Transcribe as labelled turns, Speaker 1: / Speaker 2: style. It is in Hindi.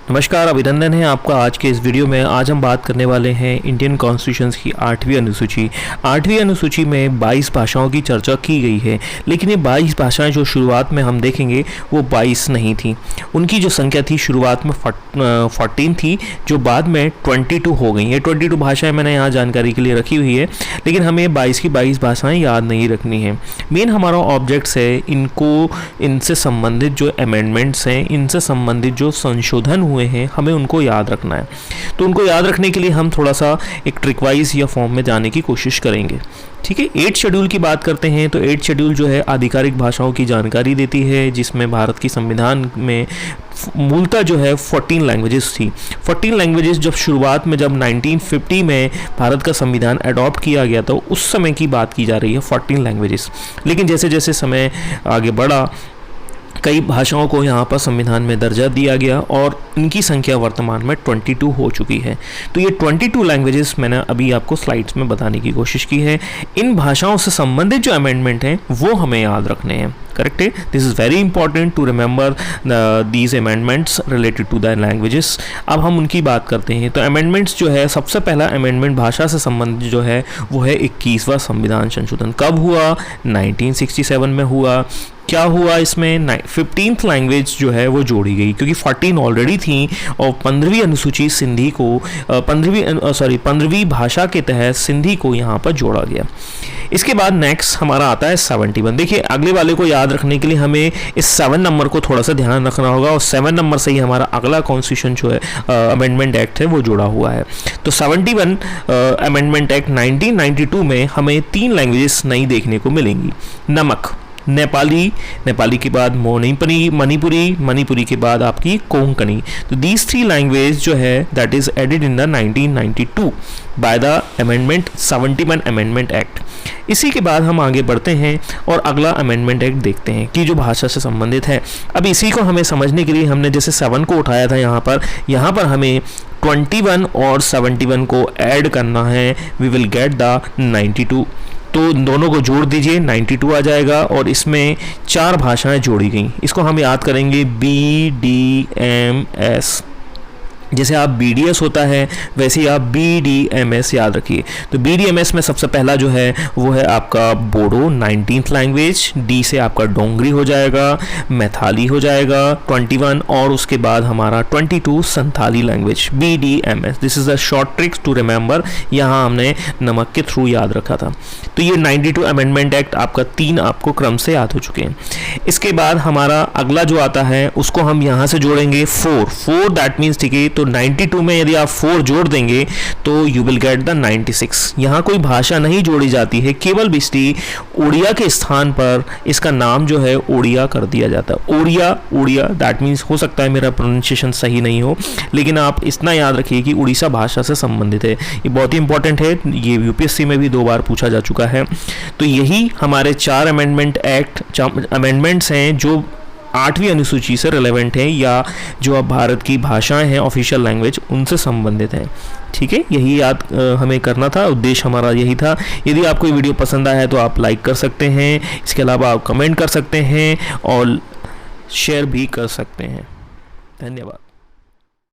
Speaker 1: नमस्कार, अभिनंदन है आपका आज के इस वीडियो में। आज हम बात करने वाले हैं इंडियन कॉन्स्टिट्यूशन की 8वीं अनुसूची। 8वीं अनुसूची में 22 भाषाओं की चर्चा की गई है, लेकिन ये 22 भाषाएं जो शुरुआत में हम देखेंगे वो 22 नहीं थी। उनकी जो संख्या थी शुरुआत में 14 थी, जो बाद में 22 हो गई। ये 22 भाषाएँ मैंने यहाँ जानकारी के लिए रखी हुई है, लेकिन हमें 22 की 22 भाषाएँ याद नहीं रखनी है। मेन हमारा ऑब्जेक्ट्स है इनसे संबंधित जो अमेंडमेंट्स हैं, इनसे संबंधित जो संशोधन हुए हैं, हमें उनको याद रखना है। तो उनको याद रखने के लिए हम थोड़ा सा एक ट्रिकवाइज या फॉर्म में जाने की कोशिश करेंगे। ठीक है, 8 शेड्यूल की बात करते हैं तो 8 शेड्यूल जो है आधिकारिक भाषाओं की जानकारी देती है, जिसमें भारत की संविधान में मूलतः जो है 14 लैंग्वेजेस थी। 14 लैंग्वेजेस जब शुरुआत में जब 1950 में भारत का संविधान अडॉप्ट किया गया तो उस समय की बात की जा रही है 14 लैंग्वेजेस। लेकिन जैसे जैसे समय आगे बढ़ा, कई भाषाओं को यहाँ पर संविधान में दर्जा दिया गया और इनकी संख्या वर्तमान में 22 हो चुकी है। तो ये 22 लैंग्वेजेस मैंने अभी आपको स्लाइड्स में बताने की कोशिश की है। इन भाषाओं से संबंधित जो अमेंडमेंट हैं वो हमें याद रखने हैं। करेक्ट है, this is very important to remember these amendments related to the languages. अब हम उनकी बात करते हैं। तो अमेंडमेंट्स जो है, सबसे पहला अमेंडमेंट भाषा से संबंधित जो है वो है 21वां संविधान संशोधन। कब हुआ? 1967 में हुआ। क्या हुआ इसमें? 15th लैंग्वेज जो है वो जोड़ी गई, क्योंकि 14 ऑलरेडी थी और 15वीं अनुसूची सिंधी को 15वीं भाषा के तहत सिंधी को यहाँ पर जोड़ा गया। इसके बाद नेक्स्ट हमारा आता है 71। देखिए, अगले वाले को याद रखने के लिए हमें इस 7 नंबर को थोड़ा सा ध्यान रखना होगा और 7 नंबर से ही हमारा अगला कॉन्स्टिट्यूशन जो है अमेंडमेंट एक्ट है वो जुड़ा हुआ है। तो 71 अमेंडमेंट एक्ट 1992 में हमें 3 लैंग्वेजेस नई देखने को मिलेंगी। नमक, नेपाली के बाद मणिपुरी के बाद आपकी कोंकणी। तो दीज 3 लैंग्वेज जो है that is added in the 1992 by the amendment 71 amendment act. इसी के बाद हम आगे बढ़ते हैं और अगला अमेंडमेंट एक्ट देखते हैं कि जो भाषा से संबंधित है। अब इसी को हमें समझने के लिए हमने जैसे 7 को उठाया था यहाँ पर हमें 21 और 71 को ऐड करना है। We will get the 92। तो दोनों को जोड़ दीजिए, 92 आ जाएगा और इसमें 4 भाषाएं जोड़ी गई। इसको हम याद करेंगे BDMS। जैसे आप BDS होता है वैसे ही आप BDMS याद रखिए। तो BDMS में सबसे पहला जो है वो है आपका बोडो 19th लैंग्वेज। D से आपका डोंगरी हो जाएगा, मैथाली हो जाएगा 21 और उसके बाद हमारा 22 Santhali language BDMS। This is a short tricks to remember. यहाँ हमने नमक के थ्रू याद रखा था। तो ये 92 अमेंडमेंट एक्ट आपका 3 आपको क्रम से याद हो चुके हैं। इसके बाद हमारा अगला जो आता है उसको हम यहाँ से जोड़ेंगे 4 दैट मीन्स, ठीक है। तो 92 में यदि आप 4 जोड़ देंगे तो यू विल गेट द 96। यहाँ कोई भाषा नहीं जोड़ी जाती है, केवल बिस्टी उड़िया के स्थान पर इसका नाम जो है उड़िया कर दिया जाता है। उड़िया दैट मीन्स, हो सकता है मेरा प्रोनाउंसिएशन सही नहीं हो, लेकिन आप इतना याद रखिए कि उड़ीसा भाषा से संबंधित है। ये बहुत ही इंपॉर्टेंट है, ये UPSC में भी 2 बार पूछा जा चुका है। तो यही हमारे 4 अमेंडमेंट्स हैं जो 8वीं अनुसूची से रिलेवेंट है या जो अब भारत की भाषाएं हैं ऑफिशियल लैंग्वेज उनसे संबंधित हैं। ठीक है, यही याद हमें करना था, उद्देश्य हमारा यही था। यदि आपको ये वीडियो पसंद आया है तो आप लाइक कर सकते हैं, इसके अलावा आप कमेंट कर सकते हैं और शेयर भी कर सकते हैं। धन्यवाद।